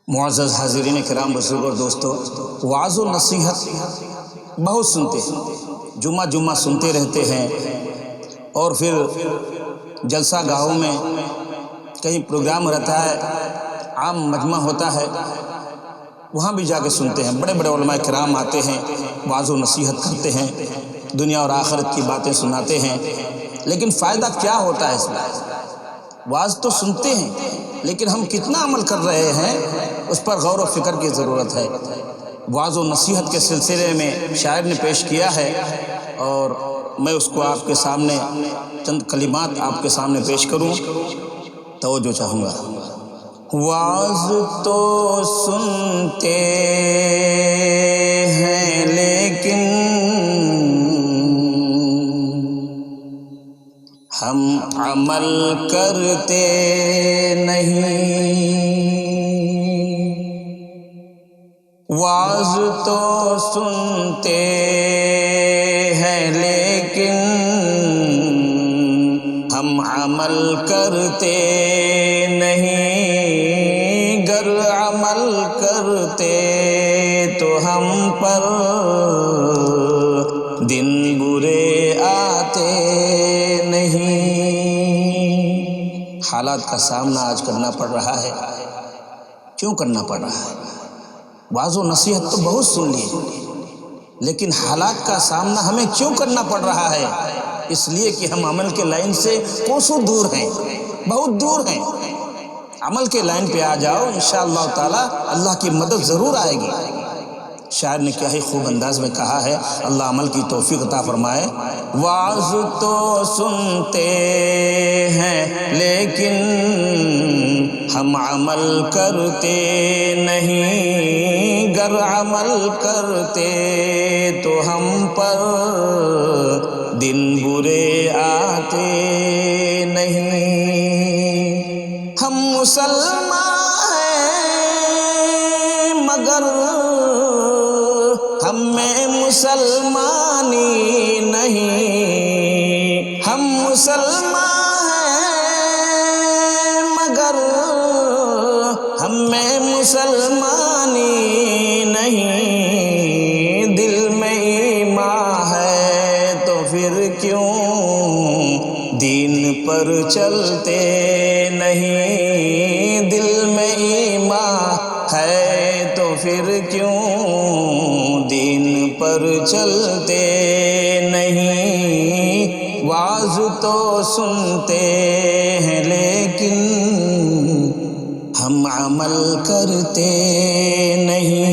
معزز حاضرین کرام، بزرگ اور دوستو، وعظ و نصیحت بہت سنتے ہیں، جمعہ جمعہ سنتے رہتے ہیں، اور پھر جلسہ گاہوں میں کہیں پروگرام رہتا ہے، عام مجمع ہوتا ہے، وہاں بھی جا کے سنتے ہیں۔ بڑے بڑے علماء کرام آتے ہیں، وعظ و نصیحت کرتے ہیں، دنیا اور آخرت کی باتیں سناتے ہیں، لیکن فائدہ کیا ہوتا ہے اس میں؟ وعظ تو سنتے ہیں، لیکن ہم کتنا عمل کر رہے ہیں اس پر غور و فکر کی ضرورت ہے۔ وعظ و نصیحت کے سلسلے میں شاعر نے پیش کیا ہے، اور میں اس کو آپ کے سامنے چند کلمات آپ کے سامنے پیش کروں، توجہ چاہوں گا۔ وعظ تو سنتے ہیں لیکن ہم عمل کرتے نہیں، وعظ تو سنتے ہیں لیکن ہم عمل کرتے نہیں، گر عمل کرتے تو ہم پر دن برے آتے نہیں۔ حالات کا سامنا آج کرنا پڑ رہا ہے۔ کیوں کرنا پڑ رہا ہے؟ وعظ و نصیحت تو بہت سن لیے، لیکن حالات کا سامنا ہمیں کیوں کرنا پڑ رہا ہے؟ اس لیے کہ ہم عمل کے لائن سے کوسوں دور ہیں، بہت دور ہیں۔ عمل کے لائن پہ آ جاؤ، انشاءاللہ تعالی اللہ کی مدد ضرور آئے گی۔ شاعر نے کیا ہی خوب انداز میں کہا ہے، اللہ عمل کی توفیق عطا فرمائے۔ وعظ تو سنتے ہیں لیکن ہم عمل کرتے نہیں، گر عمل کرتے تو ہم پر دن برے آتے نہیں۔ ہم مسلمان ہیں مگر ہم میں مسلمانی نہیں، ہم مسلمان ہیں مگر ہم میں مسلمانی نہیں، دل میں ایمان ہے تو پھر کیوں دین پر چلتے نہیں، دل میں ایمان ہے تو پھر کیوں دین پر چلتے نہیں۔ وعظ تو سنتے ہیں لیکن ہم عمل کرتے نہیں۔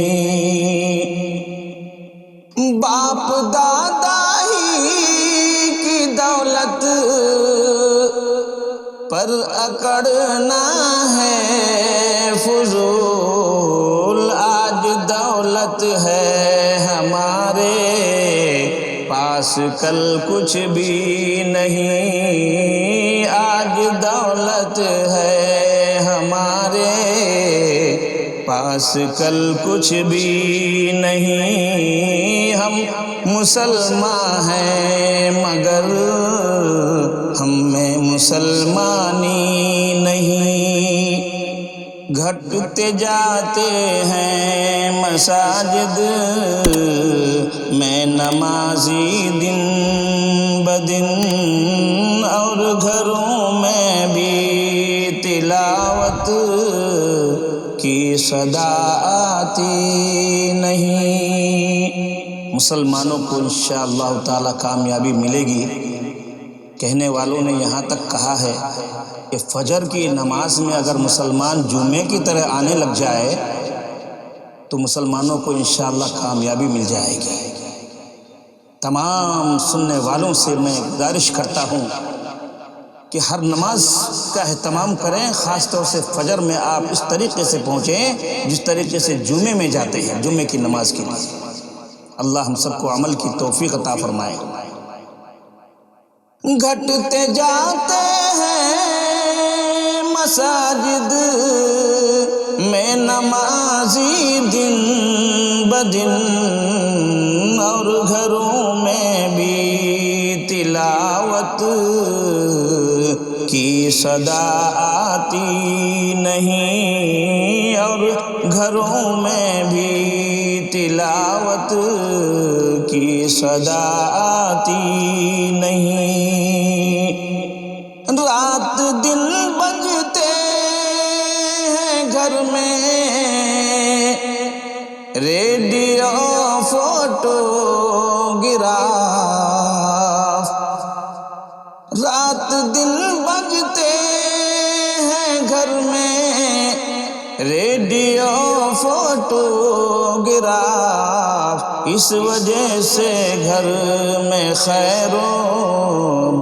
باپ دادا ہی کی دولت پر اکڑنا ہے فضول، آج دولت ہے ہمارے پاس کل کچھ بھی نہیں، آج دولت ہے ہمارے پاس کل کچھ بھی نہیں۔ ہم مسلمان ہیں مگر ہم میں مسلمانی نہیں، گھٹتے جاتے ہیں مساجد میں نمازی دن بدن، اور گھروں میں بھی تلاوت کی صدا آتی نہیں۔ مسلمانوں کو انشاءاللہ تعالی کامیابی ملے گی۔ کہنے والوں نے یہاں تک کہا ہے کہ فجر کی نماز میں اگر مسلمان جمعے کی طرح آنے لگ جائے تو مسلمانوں کو انشاءاللہ کامیابی مل جائے گی۔ تمام سننے والوں سے میں گزارش کرتا ہوں کہ ہر نماز کا اہتمام کریں، خاص طور سے فجر میں آپ اس طریقے سے پہنچیں جس طریقے سے جمعے میں جاتے ہیں، جمعے کی نماز کے لیے۔ اللہ ہم سب کو عمل کی توفیق عطا فرمائے۔ گھٹتے جاتے ہیں مساجد میں نمازی دن بدن، اور گھروں میں بھی تلاوت کی صدا آتی نہیں، اور گھروں میں بھی تلاوت کی صدا آتی نہیں، رات دن بجتے ہیں گھر میں ریڈیو فوٹو گراف، رات دن بجتے ہیں گھر میں ریڈیو فوٹو گراف، اس وجہ سے گھر میں خیر و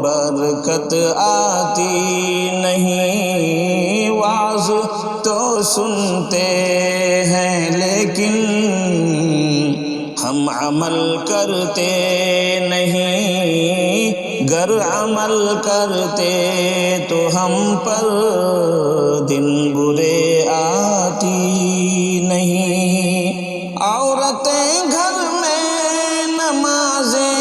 برکت آتی نہیں، وعظ تو سنتے ہیں لیکن ہم عمل کرتے نہیں، گر عمل کرتے تو ہم پر دن برے آتی نہیں، عورتیں گھر میں نمازیں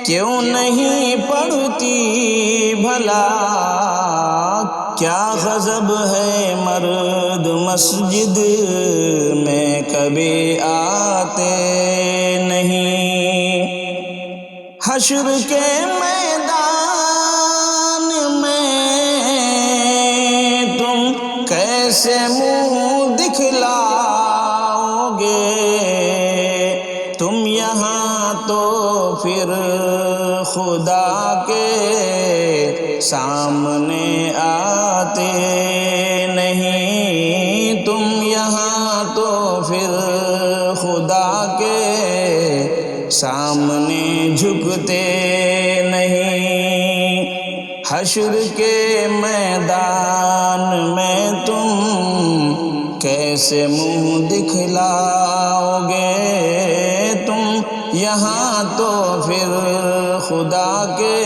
کیوں نہیں پڑھتی بھلا، کیا غضب ہے مرد مسجد میں کبھی آتے نہیں، حشر کے میدان میں تم کیسے منہ دکھلاؤ گے، تم یہاں تو پھر خدا کے سامنے آتے نہیں، تم یہاں تو پھر خدا کے سامنے جھکتے نہیں، حشر کے میدان میں تم کیسے منہ دکھلاؤ گے، تم یہاں تو پھر خدا کے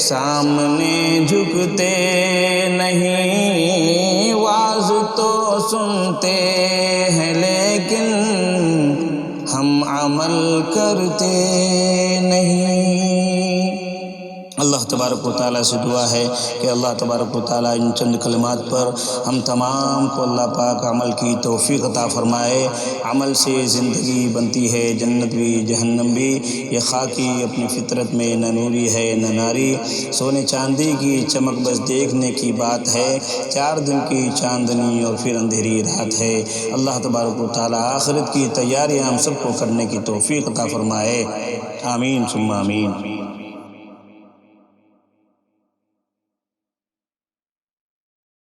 سامنے جھکتے نہیں، وعظ تو سنتے ہیں لیکن ہم عمل کرتے نہیں۔ اللہ تبارک و تعالیٰ سے دعا ہے کہ اللہ تبارک و تعالیٰ ان چند کلمات پر ہم تمام کو اللہ پاک عمل کی توفیق عطا فرمائے، عمل سے زندگی بنتی ہے، جنت بھی جہنم بھی، یہ خاکی اپنی فطرت میں نہ نوری ہے نہ ناری، سونے چاندی کی چمک بس دیکھنے کی بات ہے، 4 دن کی چاندنی اور پھر اندھیری رات ہے۔ اللہ تبارک و تعالیٰ آخرت کی تیاریاں ہم سب کو کرنے کی توفیق عطا فرمائے، آمین ثم آمین۔